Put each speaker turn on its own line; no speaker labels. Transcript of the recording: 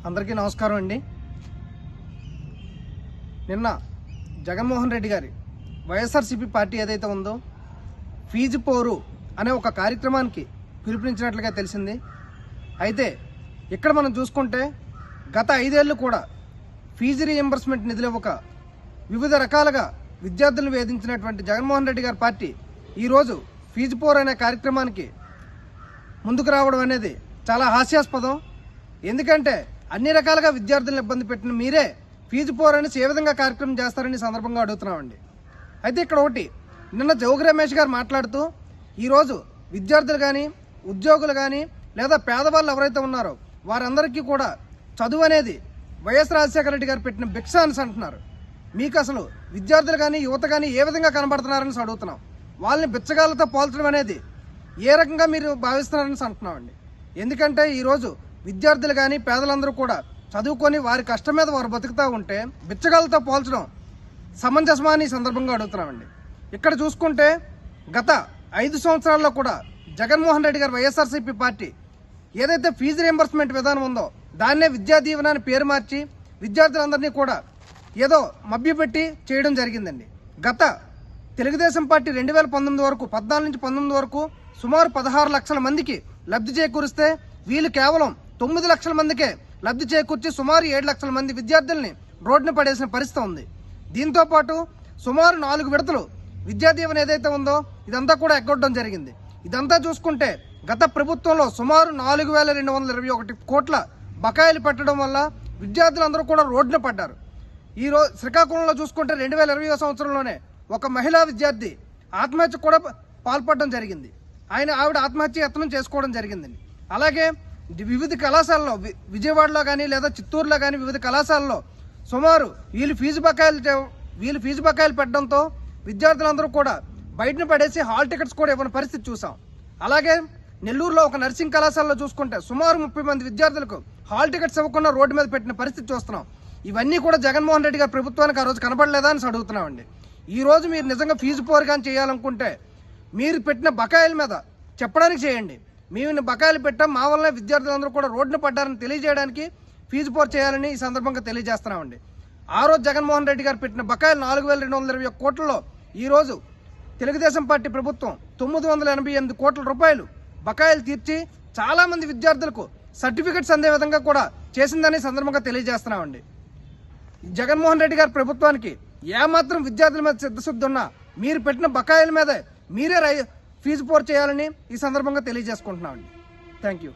అందరికీ నమస్కారం అండి. నిన్న జగన్మోహన్ రెడ్డి గారి వైఎస్ఆర్సీపీ పార్టీ ఏదైతే ఉందో ఫీజు పోరు అనే ఒక కార్యక్రమానికి పిలుపునిచ్చినట్లుగా తెలిసింది. అయితే ఇక్కడ మనం చూసుకుంటే గత 5 ఏళ్ళు కూడా ఫీజు రీఎంబర్స్మెంట్ నిధులు ఇవ్వక వివిధ రకాలుగా విద్యార్థులను వేధించినటువంటి జగన్మోహన్ రెడ్డి గారి పార్టీ ఈరోజు ఫీజు పోరు అనే కార్యక్రమానికి ముందుకు రావడం అనేది చాలా హాస్యాస్పదం. ఎందుకంటే అన్ని రకాలుగా విద్యార్థులను ఇబ్బంది పెట్టిన మీరే ఫీజు పోరు అని ఏ విధంగా కార్యక్రమం చేస్తారని సందర్భంగా అడుగుతున్నామండి. అయితే ఇక్కడ ఒకటి, నిన్న జోగి రమేష్ గారు మాట్లాడుతూ ఈరోజు విద్యార్థులు కానీ ఉద్యోగులు కానీ లేదా పేదవాళ్ళు ఎవరైతే ఉన్నారో వారందరికీ కూడా చదువు అనేది వైఎస్ రాజశేఖర రెడ్డి గారు పెట్టిన భిక్ష అని అంటున్నారు. మీకు అసలు విద్యార్థులు కానీ యువత కానీ ఏ విధంగా కనబడుతున్నారని అడుగుతున్నాం. వాళ్ళని బిచ్చగాళ్ళతో పోల్చడం అనేది ఏ రకంగా మీరు భావిస్తున్నారని అంటున్నామండి. ఎందుకంటే ఈరోజు విద్యార్థులు కానీ పేదలందరూ కూడా చదువుకొని వారి కష్టం మీద వారు బతుకుతూ ఉంటే బిచ్చగాళ్ళతో పోల్చడం సమంజసమా అని సందర్భంగా అడుగుతున్నామండి. ఇక్కడ చూసుకుంటే గత 5 సంవత్సరాల్లో కూడా జగన్మోహన్ రెడ్డి గారు వైఎస్ఆర్సీపీ పార్టీ ఏదైతే ఫీజు రియంబర్స్మెంట్ విధానం ఉందో దాన్నే విద్యా దీవెన అని పేరు మార్చి విద్యార్థులందరినీ కూడా ఏదో మభ్యపెట్టి చేయడం జరిగిందండి. గత తెలుగుదేశం పార్టీ 2019 వరకు 14 నుంచి 19 వరకు సుమారు 16 లక్షల మందికి లబ్ధి చేకూరిస్తే వీళ్ళు కేవలం 9 లక్షల మందికే లబ్ధి చేకూర్చి సుమారు 7 లక్షల మంది విద్యార్థుల్ని రోడ్డున పడేసిన పరిస్థితి ఉంది. దీంతో పాటు సుమారు 4 విడతలు విద్యా దీవెన ఏదైతే ఉందో ఇదంతా కూడా ఎగ్గొట్టడం జరిగింది. ఇదంతా చూసుకుంటే గత ప్రభుత్వంలో సుమారు 4,221 కోట్ల బకాయిలు పెట్టడం వల్ల విద్యార్థులందరూ కూడా రోడ్డున పడ్డారు. ఈరోజు శ్రీకాకుళంలో చూసుకుంటే 2020 సంవత్సరంలోనే ఒక మహిళా విద్యార్థి ఆత్మహత్య కూడా పాల్పడడం జరిగింది. ఆవిడ ఆత్మహత్య యత్నం చేసుకోవడం జరిగిందండి. అలాగే వివిధ కళాశాలలో విజయవాడలో కానీ లేదా చిత్తూరులో కానీ వివిధ కళాశాలలో సుమారు వీళ్ళు ఫీజు బకాయిలు పెట్టడంతో విద్యార్థులందరూ కూడా బయటను పడేసి హాల్ టికెట్స్ కూడా ఇవ్వని పరిస్థితి చూసాం. అలాగే నెల్లూరులో ఒక నర్సింగ్ కళాశాలలో చూసుకుంటే సుమారు 30 మంది విద్యార్థులకు హాల్ టికెట్స్ ఇవ్వకుండా రోడ్డు మీద పెట్టిన పరిస్థితి చూస్తున్నాం. ఇవన్నీ కూడా జగన్మోహన్ రెడ్డి గారి ప్రభుత్వానికి ఆ రోజు కనబడలేదా అని అడుగుతున్నామండి. ఈ రోజు మీరు నిజంగా ఫీజు పోరు కానీ చేయాలనుకుంటే మీరు పెట్టిన బకాయిల మీద చెప్పడానికి చేయండి. మేము బకాయిలు పెట్టాం, మా వల్ల విద్యార్థులందరూ కూడా రోడ్డున పడ్డారని తెలియజేయడానికి ఫీజు పోరు చేయాలని ఈ సందర్భంగా తెలియజేస్తున్నామండి. ఆ రోజు జగన్మోహన్ రెడ్డి గారు పెట్టిన బకాయిలు 4,221 కోట్లలో ఈరోజు తెలుగుదేశం పార్టీ ప్రభుత్వం 988 కోట్ల రూపాయలు బకాయిలు తీర్చి చాలా మంది విద్యార్థులకు సర్టిఫికెట్స్ అందే విధంగా కూడా చేసిందని సందర్భంగా తెలియజేస్తున్నామండి. జగన్మోహన్ రెడ్డి గారి ప్రభుత్వానికి ఏమాత్రం విద్యార్థుల మీద సిద్ధశుద్ధి ఉన్నా మీరు పెట్టిన బకాయిల మీద మీరే ఫీజు పోరు చేయాలని ఈ సందర్భంగా తెలియజేసుకుంటున్నామండి. Thank you.